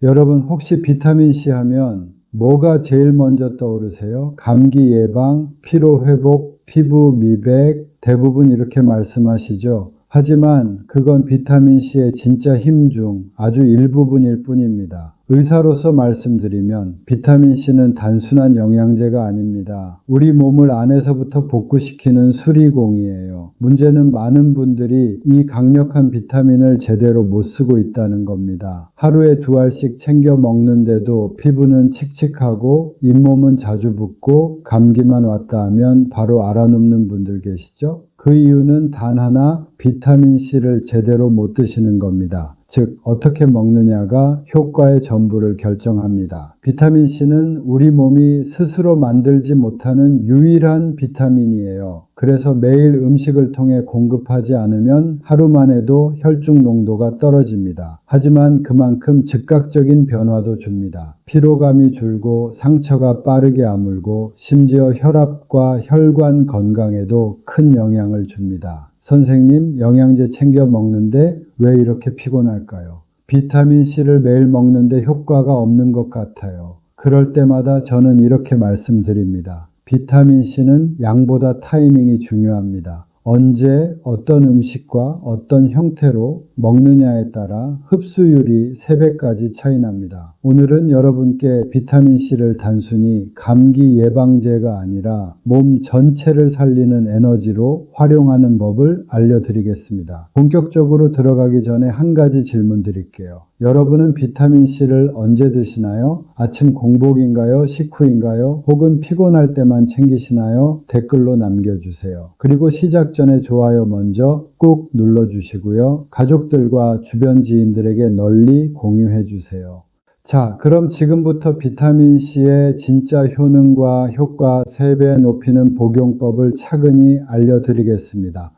여러분 혹시 비타민C 하면 뭐가 제일 먼저 떠오르세요? 감기 예방, 피로 회복, 피부 미백, 대부분 이렇게 말씀하시죠. 하지만 그건 비타민C의 진짜 힘 중 아주 일부분일 뿐입니다. 의사로서 말씀드리면 비타민C는 단순한 영양제가 아닙니다. 우리 몸을 안에서부터 복구시키는 수리공이에요. 문제는 많은 분들이 이 강력한 비타민을 제대로 못 쓰고 있다는 겁니다. 하루에 2알씩 챙겨 먹는데도 피부는 칙칙하고 잇몸은 자주 붓고 감기만 왔다 하면 바로 알아눕는 분들 계시죠? 그 이유는 단 하나, 비타민C를 제대로 못 드시는 겁니다. 즉 어떻게 먹느냐가 효과의 전부를 결정합니다. 비타민C는 우리 몸이 스스로 만들지 못하는 유일한 비타민이에요. 그래서 매일 음식을 통해 공급하지 않으면 하루만 해도 혈중 농도가 떨어집니다. 하지만 그만큼 즉각적인 변화도 줍니다. 피로감이 줄고 상처가 빠르게 아물고 심지어 혈압과 혈관 건강에도 큰 영향을 줍니다. 선생님, 영양제 챙겨 먹는데 왜 이렇게 피곤할까요? 비타민C를 매일 먹는데 효과가 없는 것 같아요. 그럴 때마다 저는 이렇게 말씀드립니다. 비타민C는 양보다 타이밍이 중요합니다. 언제 어떤 음식과 어떤 형태로 먹느냐에 따라 흡수율이 3배까지 차이 납니다. 오늘은 여러분께 비타민C를 단순히 감기 예방제가 아니라 몸 전체를 살리는 에너지로 활용하는 법을 알려드리겠습니다. 본격적으로 들어가기 전에 한 가지 질문 드릴게요. 여러분은 비타민C를 언제 드시나요? 아침 공복인가요? 식후인가요? 혹은 피곤할 때만 챙기시나요? 댓글로 남겨주세요. 그리고 시작 전에 좋아요 먼저 꾹 눌러주시고요. 가족들과 주변 지인들에게 널리 공유해 주세요. 자, 그럼 지금부터 비타민C의 진짜 효능과 효과 3배 높이는 복용법을 차근히 알려드리겠습니다.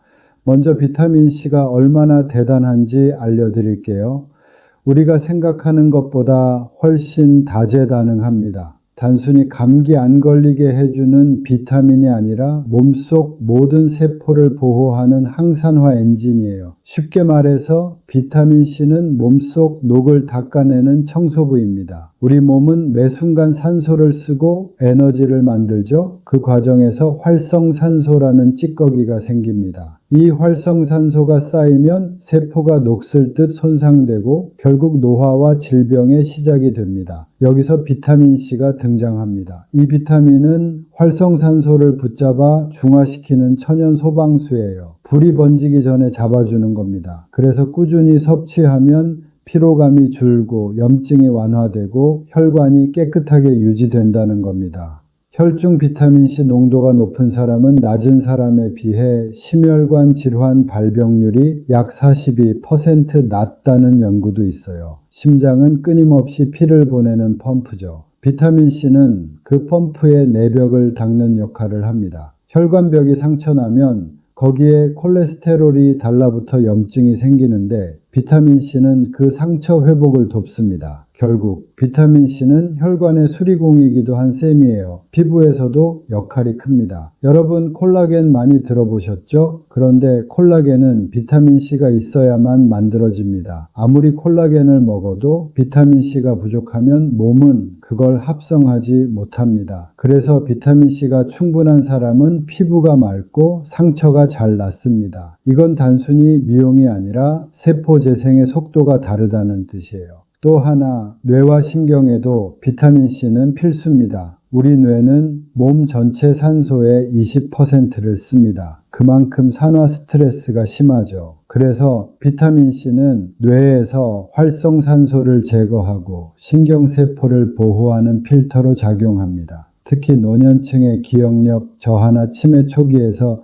먼저 비타민C가 얼마나 대단한지 알려드릴게요. 우리가 생각하는 것보다 훨씬 다재다능합니다. 단순히 감기 안 걸리게 해주는 비타민이 아니라 몸속 모든 세포를 보호하는 항산화 엔진이에요. 쉽게 말해서 비타민C는 몸속 녹을 닦아내는 청소부입니다. 우리 몸은 매 순간 산소를 쓰고 에너지를 만들죠. 그 과정에서 활성산소라는 찌꺼기가 생깁니다. 이 활성산소가 쌓이면 세포가 녹슬 듯 손상되고 결국 노화와 질병의 시작이 됩니다. 여기서 비타민C가 등장합니다. 이 비타민은 활성산소를 붙잡아 중화시키는 천연 소방수예요. 불이 번지기 전에 잡아주는 겁니다. 그래서 꾸준히 섭취하면 피로감이 줄고 염증이 완화되고 혈관이 깨끗하게 유지된다는 겁니다. 혈중 비타민C 농도가 높은 사람은 낮은 사람에 비해 심혈관 질환 발병률이 약 42% 낮다는 연구도 있어요. 심장은 끊임없이 피를 보내는 펌프죠. 비타민C는 그 펌프의 내벽을 닦는 역할을 합니다. 혈관벽이 상처나면 거기에 콜레스테롤이 달라붙어 염증이 생기는데 비타민C는 그 상처 회복을 돕습니다. 결국 비타민C는 혈관의 수리공이기도 한 셈이에요. 피부에서도 역할이 큽니다. 여러분 콜라겐 많이 들어보셨죠? 그런데 콜라겐은 비타민C가 있어야만 만들어집니다. 아무리 콜라겐을 먹어도 비타민C가 부족하면 몸은 그걸 합성하지 못합니다. 그래서 비타민C가 충분한 사람은 피부가 맑고 상처가 잘 낫습니다. 이건 단순히 미용이 아니라 세포 재생의 속도가 다르다는 뜻이에요. 또 하나, 뇌와 신경에도 비타민C는 필수입니다. 우리 뇌는 몸 전체 산소의 20%를 씁니다. 그만큼 산화 스트레스가 심하죠. 그래서 비타민C는 뇌에서 활성산소를 제거하고 신경세포를 보호하는 필터로 작용합니다. 특히 노년층의 기억력 저하나 치매 초기에서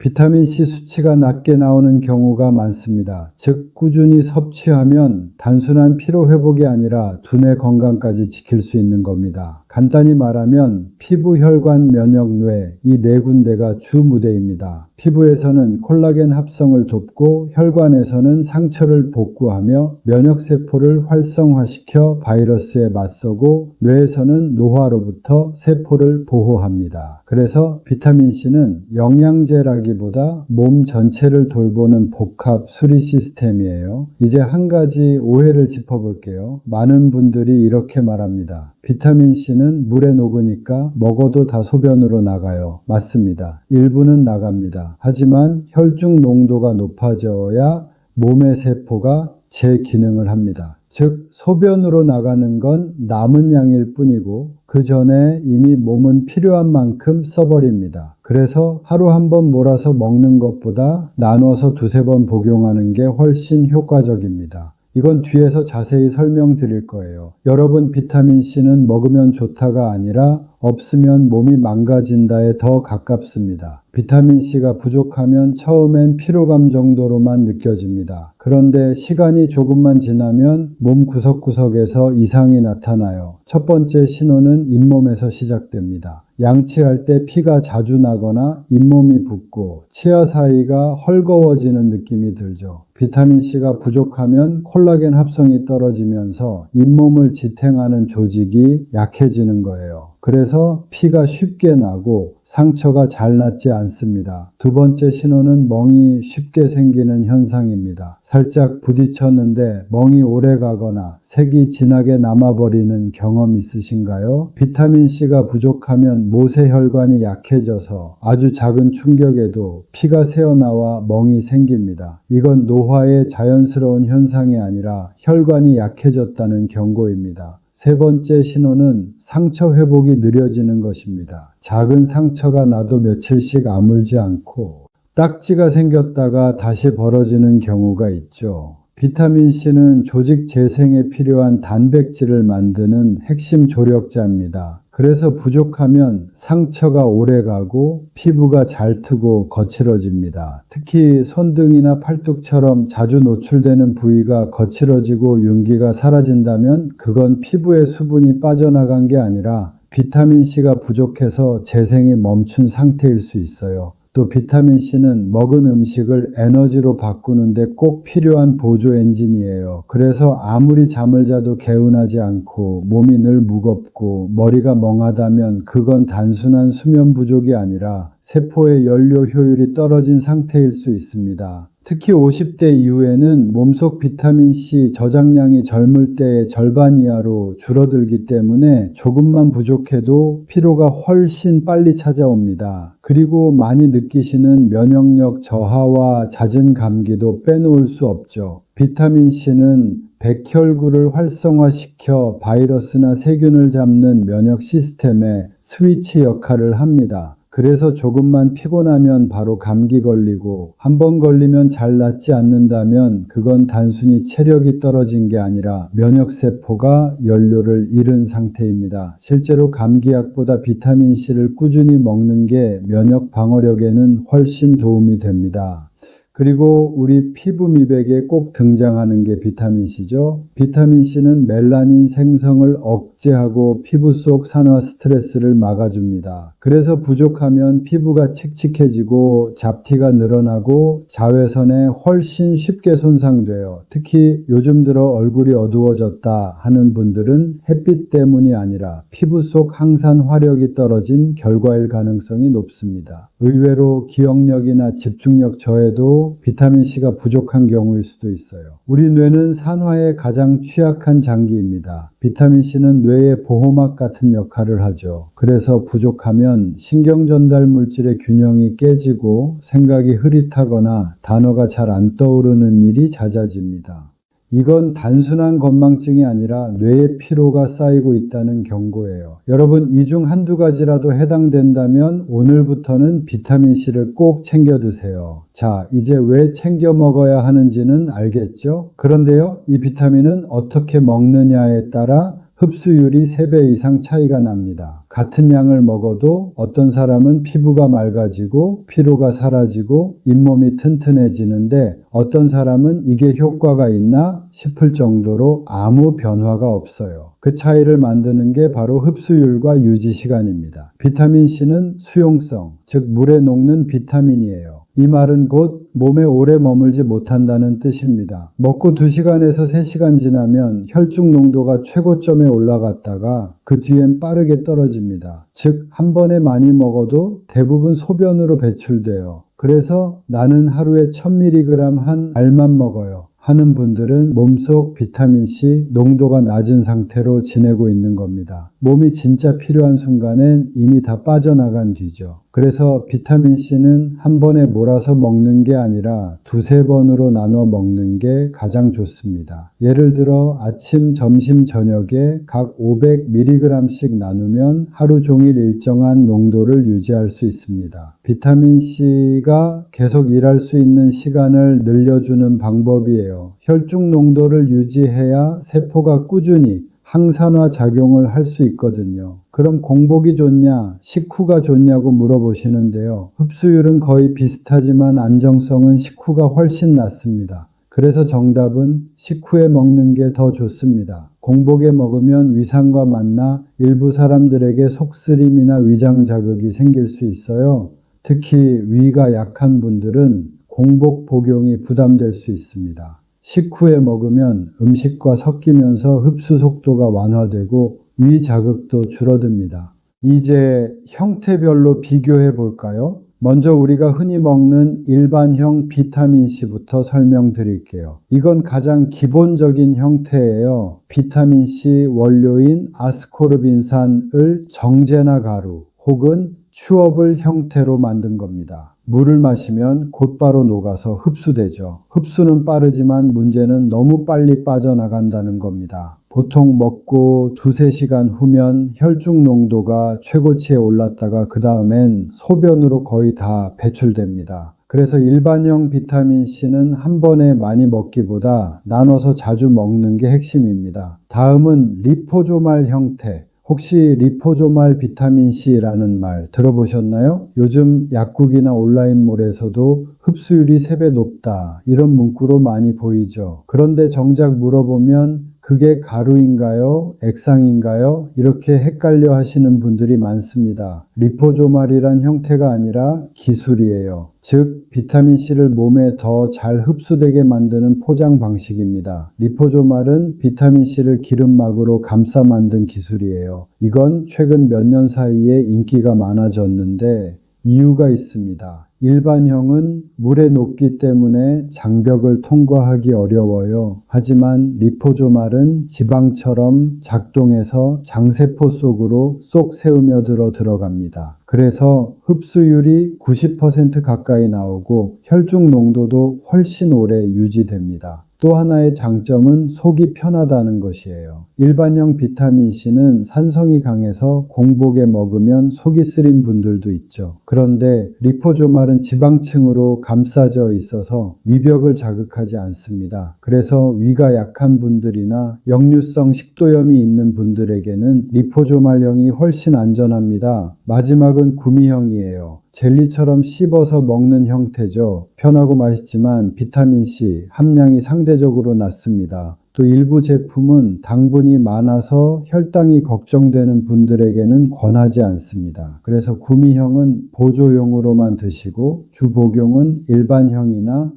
비타민C 수치가 낮게 나오는 경우가 많습니다. 즉 꾸준히 섭취하면 단순한 피로 회복이 아니라 두뇌 건강까지 지킬 수 있는 겁니다. 간단히 말하면 피부, 혈관, 면역, 뇌 이 네 군데가 주 무대입니다. 피부에서는 콜라겐 합성을 돕고 혈관에서는 상처를 복구하며 면역세포를 활성화시켜 바이러스에 맞서고 뇌에서는 노화로부터 세포를 보호합니다. 그래서 비타민C는 영양제라기보다 몸 전체를 돌보는 복합 수리 시스템이에요. 이제 한 가지 오해를 짚어볼게요. 많은 분들이 이렇게 말합니다. 비타민C는 물에 녹으니까 먹어도 다 소변으로 나가요. 맞습니다. 일부는 나갑니다. 하지만 혈중 농도가 높아져야 몸의 세포가 재기능을 합니다. 즉 소변으로 나가는 건 남은 양일 뿐이고 그 전에 이미 몸은 필요한 만큼 써버립니다. 그래서 하루 한 번 몰아서 먹는 것보다 나눠서 두세 번 복용하는 게 훨씬 효과적입니다. 이건 뒤에서 자세히 설명드릴 거예요. 여러분, 비타민C는 먹으면 좋다가 아니라 없으면 몸이 망가진다에 더 가깝습니다. 비타민C가 부족하면 처음엔 피로감 정도로만 느껴집니다. 그런데 시간이 조금만 지나면 몸 구석구석에서 이상이 나타나요. 첫 번째 신호는 잇몸에서 시작됩니다. 양치할 때 피가 자주 나거나 잇몸이 붓고 치아 사이가 헐거워지는 느낌이 들죠. 비타민C가 부족하면 콜라겐 합성이 떨어지면서 잇몸을 지탱하는 조직이 약해지는 거예요. 그래서 피가 쉽게 나고 상처가 잘 낫지 않습니다. 두 번째 신호는 멍이 쉽게 생기는 현상입니다. 살짝 부딪혔는데 멍이 오래 가거나 색이 진하게 남아버리는 경험 있으신가요? 비타민C가 부족하면 모세혈관이 약해져서 아주 작은 충격에도 피가 새어나와 멍이 생깁니다. 이건 노화의 자연스러운 현상이 아니라 혈관이 약해졌다는 경고입니다. 세 번째 신호는 상처 회복이 느려지는 것입니다. 작은 상처가 나도 며칠씩 아물지 않고 딱지가 생겼다가 다시 벌어지는 경우가 있죠. 비타민C는 조직 재생에 필요한 단백질을 만드는 핵심 조력자입니다. 그래서 부족하면 상처가 오래가고 피부가 잘 트고 거칠어집니다. 특히 손등이나 팔뚝처럼 자주 노출되는 부위가 거칠어지고 윤기가 사라진다면 그건 피부에 수분이 빠져나간 게 아니라 비타민C가 부족해서 재생이 멈춘 상태일 수 있어요. 또 비타민C는 먹은 음식을 에너지로 바꾸는데 꼭 필요한 보조 엔진이에요. 그래서 아무리 잠을 자도 개운하지 않고 몸이 늘 무겁고 머리가 멍하다면 그건 단순한 수면 부족이 아니라 세포의 연료 효율이 떨어진 상태일 수 있습니다. 특히 50대 이후에는 몸속 비타민C 저장량이 젊을 때의 절반 이하로 줄어들기 때문에 조금만 부족해도 피로가 훨씬 빨리 찾아옵니다. 그리고 많이 느끼시는 면역력 저하와 잦은 감기도 빼놓을 수 없죠. 비타민C는 백혈구를 활성화시켜 바이러스나 세균을 잡는 면역 시스템의 스위치 역할을 합니다. 그래서 조금만 피곤하면 바로 감기 걸리고 한 번 걸리면 잘 낫지 않는다면 그건 단순히 체력이 떨어진 게 아니라 면역세포가 연료를 잃은 상태입니다. 실제로 감기약보다 비타민C를 꾸준히 먹는 게 면역 방어력에는 훨씬 도움이 됩니다. 그리고 우리 피부 미백에 꼭 등장하는 게 비타민C죠. 비타민C는 멜라닌 생성을 억제하고 피부 속 산화 스트레스를 막아줍니다. 그래서 부족하면 피부가 칙칙해지고 잡티가 늘어나고 자외선에 훨씬 쉽게 손상돼요. 특히 요즘 들어 얼굴이 어두워졌다 하는 분들은 햇빛 때문이 아니라 피부 속 항산 화력이 떨어진 결과일 가능성이 높습니다. 의외로 기억력이나 집중력 저해도 비타민C가 부족한 경우일 수도 있어요. 우리 뇌는 산화에 가장 취약한 장기입니다. 비타민C는 뇌의 보호막 같은 역할을 하죠. 그래서 부족하면 신경 전달 물질의 균형이 깨지고 생각이 흐릿하거나 단어가 잘 안 떠오르는 일이 잦아집니다. 이건 단순한 건망증이 아니라 뇌의 피로가 쌓이고 있다는 경고예요. 여러분, 이 중 한두 가지라도 해당된다면 오늘부터는 비타민C를 꼭 챙겨 드세요. 자, 이제 왜 챙겨 먹어야 하는지는 알겠죠? 그런데요, 이 비타민은 어떻게 먹느냐에 따라 흡수율이 3배 이상 차이가 납니다. 같은 양을 먹어도 어떤 사람은 피부가 맑아지고 피로가 사라지고 잇몸이 튼튼해지는데 어떤 사람은 이게 효과가 있나 싶을 정도로 아무 변화가 없어요. 그 차이를 만드는 게 바로 흡수율과 유지 시간입니다. 비타민C는 수용성, 즉 물에 녹는 비타민이에요. 이 말은 곧 몸에 오래 머물지 못한다는 뜻입니다. 먹고 2시간에서 3시간 지나면 혈중 농도가 최고점에 올라갔다가 그 뒤엔 빠르게 떨어집니다. 즉, 한 번에 많이 먹어도 대부분 소변으로 배출돼요. 그래서 나는 하루에 1000mg 한 알만 먹어요 하는 분들은 몸속 비타민C 농도가 낮은 상태로 지내고 있는 겁니다. 몸이 진짜 필요한 순간엔 이미 다 빠져나간 뒤죠. 그래서 비타민C는 한 번에 몰아서 먹는 게 아니라 2-3번으로 나눠 먹는 게 가장 좋습니다. 예를 들어 아침, 점심, 저녁에 각 500mg씩 나누면 하루 종일 일정한 농도를 유지할 수 있습니다. 비타민C가 계속 일할 수 있는 시간을 늘려주는 방법이에요. 혈중 농도를 유지해야 세포가 꾸준히 항산화 작용을 할 수 있거든요. 그럼 공복이 좋냐, 식후가 좋냐고 물어보시는데요. 흡수율은 거의 비슷하지만 안정성은 식후가 훨씬 낮습니다. 그래서 정답은 식후에 먹는 게 더 좋습니다. 공복에 먹으면 위산과 만나 일부 사람들에게 속쓰림이나 위장 자극이 생길 수 있어요. 특히 위가 약한 분들은 공복 복용이 부담될 수 있습니다. 식후에 먹으면 음식과 섞이면서 흡수 속도가 완화되고 위 자극도 줄어듭니다. 이제 형태별로 비교해 볼까요? 먼저 우리가 흔히 먹는 일반형 비타민C부터 설명드릴게요. 이건 가장 기본적인 형태예요. 비타민C 원료인 아스코르빈산을 정제나 가루 혹은 추업을 형태로 만든 겁니다. 물을 마시면 곧바로 녹아서 흡수되죠. 흡수는 빠르지만 문제는 너무 빨리 빠져나간다는 겁니다. 보통 먹고 2-3시간 후면 혈중 농도가 최고치에 올랐다가 그 다음엔 소변으로 거의 다 배출됩니다. 그래서 일반형 비타민C는 한 번에 많이 먹기보다 나눠서 자주 먹는 게 핵심입니다. 다음은 리포조말 형태. 혹시 리포조말 비타민C라는 말 들어보셨나요? 요즘 약국이나 온라인몰에서도 흡수율이 3배 높다 이런 문구로 많이 보이죠. 그런데 정작 물어보면 그게 가루인가요? 액상인가요? 이렇게 헷갈려 하시는 분들이 많습니다. 리포조말이란 형태가 아니라 기술이에요. 즉 비타민C를 몸에 더 잘 흡수되게 만드는 포장 방식입니다. 리포조말은 비타민C를 기름막으로 감싸 만든 기술이에요. 이건 최근 몇 년 사이에 인기가 많아졌는데 이유가 있습니다. 일반형은 물에 녹기 때문에 장벽을 통과하기 어려워요. 하지만 리포조말은 지방처럼 작동해서 장세포 속으로 쏙 새우며들어 들어갑니다. 그래서 흡수율이 90% 가까이 나오고 혈중 농도도 훨씬 오래 유지됩니다. 또 하나의 장점은 속이 편하다는 것이에요. 일반형 비타민C는 산성이 강해서 공복에 먹으면 속이 쓰린 분들도 있죠. 그런데 리포조말은 지방층으로 감싸져 있어서 위벽을 자극하지 않습니다. 그래서 위가 약한 분들이나 역류성 식도염이 있는 분들에게는 리포조말형이 훨씬 안전합니다. 마지막은 구미형이에요. 젤리처럼 씹어서 먹는 형태죠. 편하고 맛있지만 비타민C 함량이 상대적으로 낮습니다. 또 일부 제품은 당분이 많아서 혈당이 걱정되는 분들에게는 권하지 않습니다. 그래서 구미형은 보조용으로만 드시고 주 복용은 일반형이나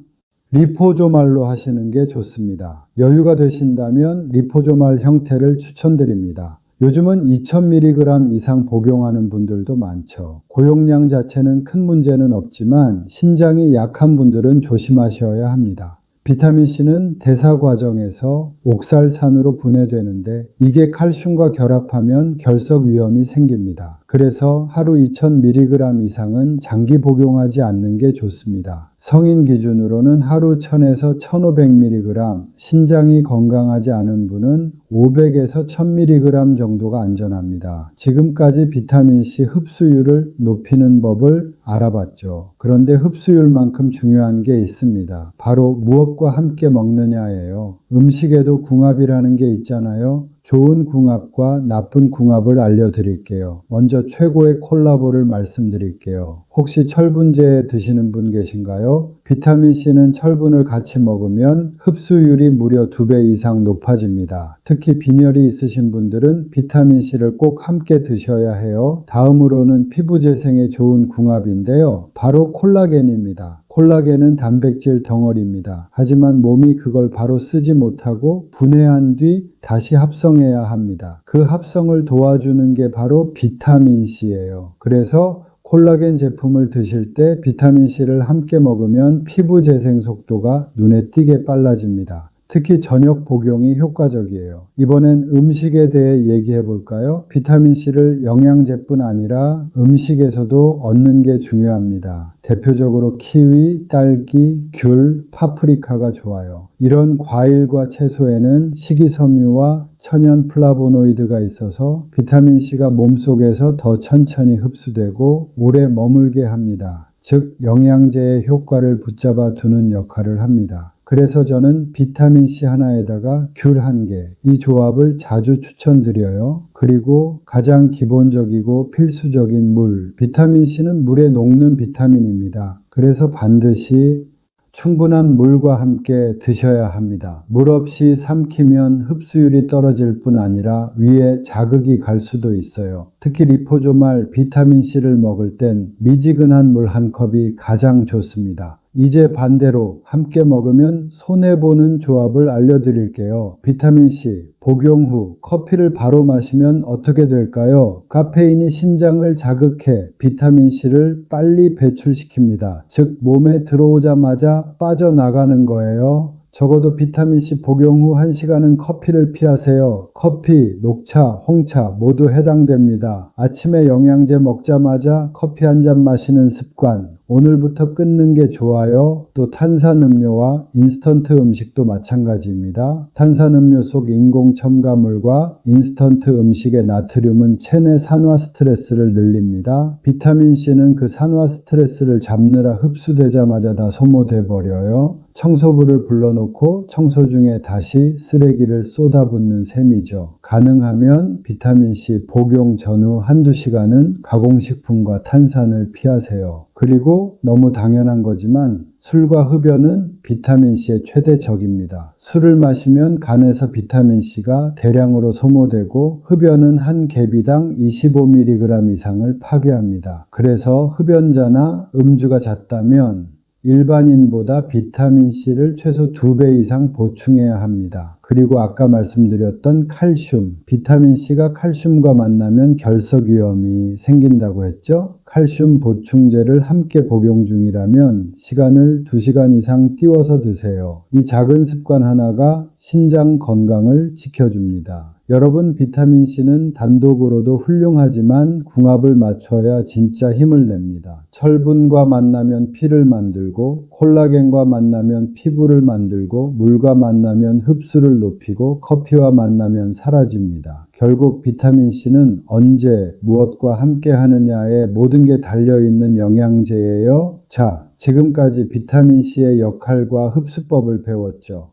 리포조말로 하시는 게 좋습니다. 여유가 되신다면 리포조말 형태를 추천드립니다. 요즘은 2000mg 이상 복용하는 분들도 많죠. 고용량 자체는 큰 문제는 없지만 신장이 약한 분들은 조심하셔야 합니다. 비타민C는 대사 과정에서 옥살산으로 분해되는데 이게 칼슘과 결합하면 결석 위험이 생깁니다. 그래서 하루 2000mg 이상은 장기 복용하지 않는 게 좋습니다. 성인 기준으로는 하루 1000에서 1500mg, 신장이 건강하지 않은 분은 500에서 1000mg 정도가 안전합니다. 지금까지 비타민C 흡수율을 높이는 법을 알아봤죠. 그런데 흡수율만큼 중요한 게 있습니다. 바로 무엇과 함께 먹느냐예요. 음식에도 궁합이라는 게 있잖아요. 좋은 궁합과 나쁜 궁합을 알려드릴게요. 먼저 최고의 콜라보를 말씀드릴게요. 혹시 철분제 드시는 분 계신가요? 비타민C는 철분을 같이 먹으면 흡수율이 무려 2배 이상 높아집니다. 특히 빈혈이 있으신 분들은 비타민C를 꼭 함께 드셔야 해요. 다음으로는 피부 재생에 좋은 궁합인데요. 바로 콜라겐입니다. 콜라겐은 단백질 덩어리입니다. 하지만 몸이 그걸 바로 쓰지 못하고 분해한 뒤 다시 합성해야 합니다. 그 합성을 도와주는 게 바로 비타민C예요. 그래서 콜라겐 제품을 드실 때 비타민C를 함께 먹으면 피부 재생 속도가 눈에 띄게 빨라집니다. 특히 저녁 복용이 효과적이에요. 이번엔 음식에 대해 얘기해 볼까요? 비타민C를 영양제뿐 아니라 음식에서도 얻는 게 중요합니다. 대표적으로 키위, 딸기, 귤, 파프리카가 좋아요. 이런 과일과 채소에는 식이섬유와 천연 플라보노이드가 있어서 비타민C가 몸속에서 더 천천히 흡수되고 오래 머물게 합니다. 즉 영양제의 효과를 붙잡아 두는 역할을 합니다. 그래서 저는 비타민C 하나에다가 귤 1개, 이 조합을 자주 추천드려요. 그리고 가장 기본적이고 필수적인 물, 비타민C는 물에 녹는 비타민입니다. 그래서 반드시 충분한 물과 함께 드셔야 합니다. 물 없이 삼키면 흡수율이 떨어질 뿐 아니라 위에 자극이 갈 수도 있어요. 특히 리포조말 비타민C를 먹을 땐 미지근한 물 1컵이 가장 좋습니다. 이제 반대로 함께 먹으면 손해보는 조합을 알려드릴게요. 비타민C, 복용 후 커피를 바로 마시면 어떻게 될까요? 카페인이 신장을 자극해 비타민C를 빨리 배출시킵니다. 즉 몸에 들어오자마자 빠져나가는 거예요. 적어도 비타민C 복용 후 1시간은 커피를 피하세요. 커피, 녹차, 홍차 모두 해당됩니다. 아침에 영양제 먹자마자 커피 1잔 마시는 습관, 오늘부터 끊는 게 좋아요. 또 탄산음료와 인스턴트 음식도 마찬가지입니다. 탄산음료 속 인공 첨가물과 인스턴트 음식의 나트륨은 체내 산화 스트레스를 늘립니다. 비타민C는 그 산화 스트레스를 잡느라 흡수되자마자 다 소모돼 버려요. 청소부를 불러놓고 청소 중에 다시 쓰레기를 쏟아붓는 셈이죠. 가능하면 비타민C 복용 전후 1~2시간은 가공식품과 탄산을 피하세요. 그리고 너무 당연한 거지만 술과 흡연은 비타민C의 최대 적입니다. 술을 마시면 간에서 비타민C가 대량으로 소모되고 흡연은 한 개비당 25mg 이상을 파괴합니다. 그래서 흡연자나 음주가 잦다면 일반인보다 비타민C를 최소 2배 이상 보충해야 합니다. 그리고 아까 말씀드렸던 칼슘, 비타민C가 칼슘과 만나면 결석 위험이 생긴다고 했죠? 칼슘 보충제를 함께 복용 중이라면 시간을 2시간 이상 띄워서 드세요. 이 작은 습관 하나가 신장 건강을 지켜줍니다. 여러분, 비타민C는 단독으로도 훌륭하지만 궁합을 맞춰야 진짜 힘을 냅니다. 철분과 만나면 피를 만들고, 콜라겐과 만나면 피부를 만들고, 물과 만나면 흡수를 높이고, 커피와 만나면 사라집니다. 결국 비타민C는 언제 무엇과 함께 하느냐에 모든 게 달려있는 영양제예요. 자, 지금까지 비타민C의 역할과 흡수법을 배웠죠.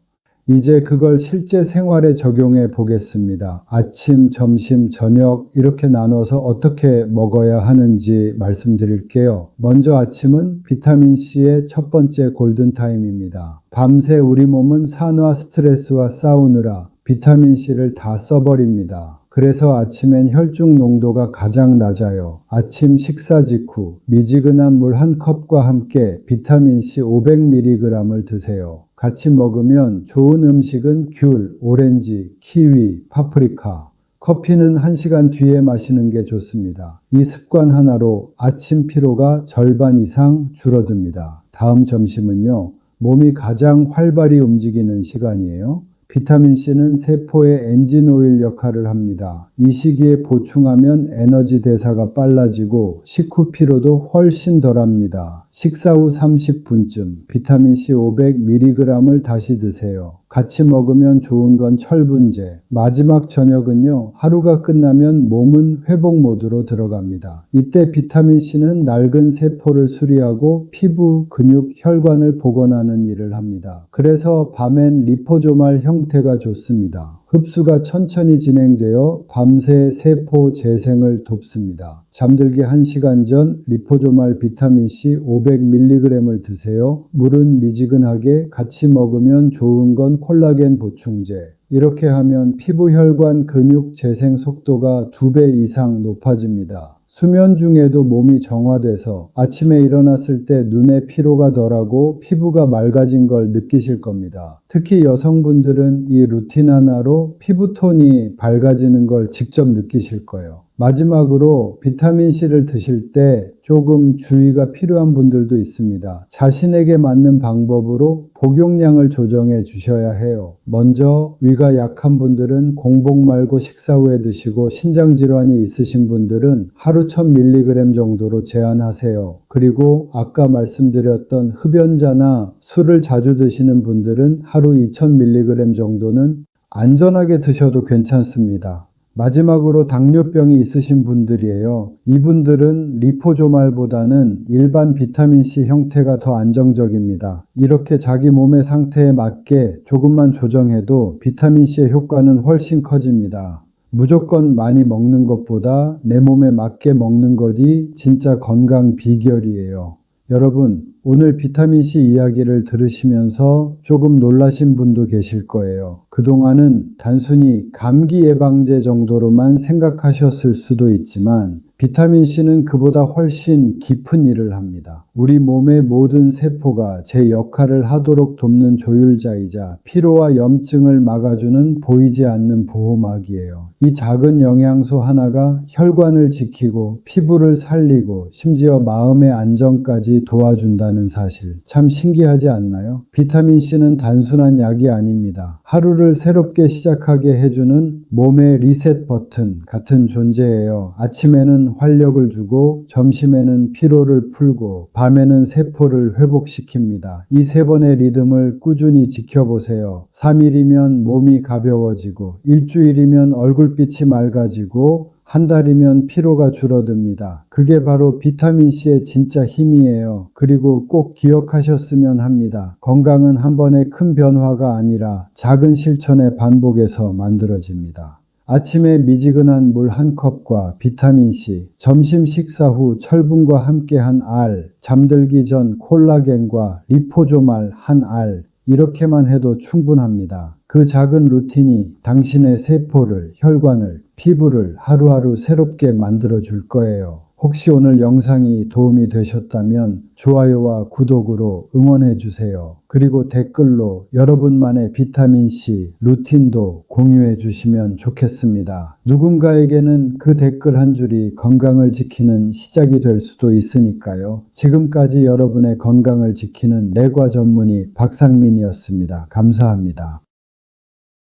이제 그걸 실제 생활에 적용해 보겠습니다. 아침, 점심, 저녁 이렇게 나눠서 어떻게 먹어야 하는지 말씀드릴게요. 먼저 아침은 비타민C의 첫 번째 골든타임입니다. 밤새 우리 몸은 산화 스트레스와 싸우느라 비타민C를 다 써버립니다. 그래서 아침엔 혈중 농도가 가장 낮아요. 아침 식사 직후 미지근한 물 1컵과 함께 비타민C 500mg을 드세요. 같이 먹으면 좋은 음식은 귤, 오렌지, 키위, 파프리카, 커피는 1시간 뒤에 마시는 게 좋습니다. 이 습관 하나로 아침 피로가 절반 이상 줄어듭니다. 다음 점심은요, 몸이 가장 활발히 움직이는 시간이에요. 비타민C는 세포의 엔진오일 역할을 합니다. 이 시기에 보충하면 에너지 대사가 빨라지고 식후 피로도 훨씬 덜합니다. 식사 후 30분쯤 비타민C 500mg을 다시 드세요. 같이 먹으면 좋은 건 철분제. 마지막 저녁은요, 하루가 끝나면 몸은 회복 모드로 들어갑니다. 이때 비타민C는 낡은 세포를 수리하고 피부, 근육, 혈관을 복원하는 일을 합니다. 그래서 밤엔 리포조말 형태가 좋습니다. 흡수가 천천히 진행되어 밤새 세포 재생을 돕습니다. 잠들기 1시간 전 리포조말 비타민C 500mg을 드세요. 물은 미지근하게 같이 먹으면 좋은 건 콜라겐 보충제. 이렇게 하면 피부 혈관 근육 재생 속도가 2배 이상 높아집니다. 수면 중에도 몸이 정화돼서 아침에 일어났을 때 눈의 피로가 덜하고 피부가 맑아진 걸 느끼실 겁니다. 특히 여성분들은 이 루틴 하나로 피부톤이 밝아지는 걸 직접 느끼실 거예요. 마지막으로 비타민C를 드실 때 조금 주의가 필요한 분들도 있습니다. 자신에게 맞는 방법으로 복용량을 조정해 주셔야 해요. 먼저 위가 약한 분들은 공복 말고 식사 후에 드시고 신장질환이 있으신 분들은 하루 1000mg 정도로 제한하세요. 그리고 아까 말씀드렸던 흡연자나 술을 자주 드시는 분들은 하루 2000mg 정도는 안전하게 드셔도 괜찮습니다. 마지막으로 당뇨병이 있으신 분들이에요. 이분들은 리포조말보다는 일반 비타민C 형태가 더 안정적입니다. 이렇게 자기 몸의 상태에 맞게 조금만 조정해도 비타민C의 효과는 훨씬 커집니다. 무조건 많이 먹는 것보다 내 몸에 맞게 먹는 것이 진짜 건강 비결이에요. 여러분, 오늘 비타민C 이야기를 들으시면서 조금 놀라신 분도 계실 거예요. 그동안은 단순히 감기 예방제 정도로만 생각하셨을 수도 있지만 비타민C는 그보다 훨씬 깊은 일을 합니다. 우리 몸의 모든 세포가 제 역할을 하도록 돕는 조율자이자 피로와 염증을 막아주는 보이지 않는 보호막이에요. 이 작은 영양소 하나가 혈관을 지키고 피부를 살리고 심지어 마음의 안정까지 도와준다는 사실 참 신기하지 않나요? 비타민C는 단순한 약이 아닙니다. 하루를 새롭게 시작하게 해주는 몸의 리셋 버튼 같은 존재예요. 아침에는 활력을 주고 점심에는 피로를 풀고 밤에는 세포를 회복시킵니다. 이 3번의 리듬을 꾸준히 지켜보세요. 3일이면 몸이 가벼워지고 일주일이면 얼굴빛이 맑아지고 한 달이면 피로가 줄어듭니다. 그게 바로 비타민C의 진짜 힘이에요. 그리고 꼭 기억하셨으면 합니다. 건강은 한 번의 큰 변화가 아니라 작은 실천의 반복에서 만들어집니다. 아침에 미지근한 물 1컵과 비타민C, 점심 식사 후 철분과 함께한 알, 잠들기 전 콜라겐과 리포조말 한 알, 이렇게만 해도 충분합니다. 그 작은 루틴이 당신의 세포를, 혈관을, 피부를 하루하루 새롭게 만들어 줄 거예요. 혹시 오늘 영상이 도움이 되셨다면 좋아요와 구독으로 응원해 주세요. 그리고 댓글로 여러분만의 비타민C 루틴도 공유해 주시면 좋겠습니다. 누군가에게는 그 댓글 한 줄이 건강을 지키는 시작이 될 수도 있으니까요. 지금까지 여러분의 건강을 지키는 내과 전문의 박상민이었습니다. 감사합니다.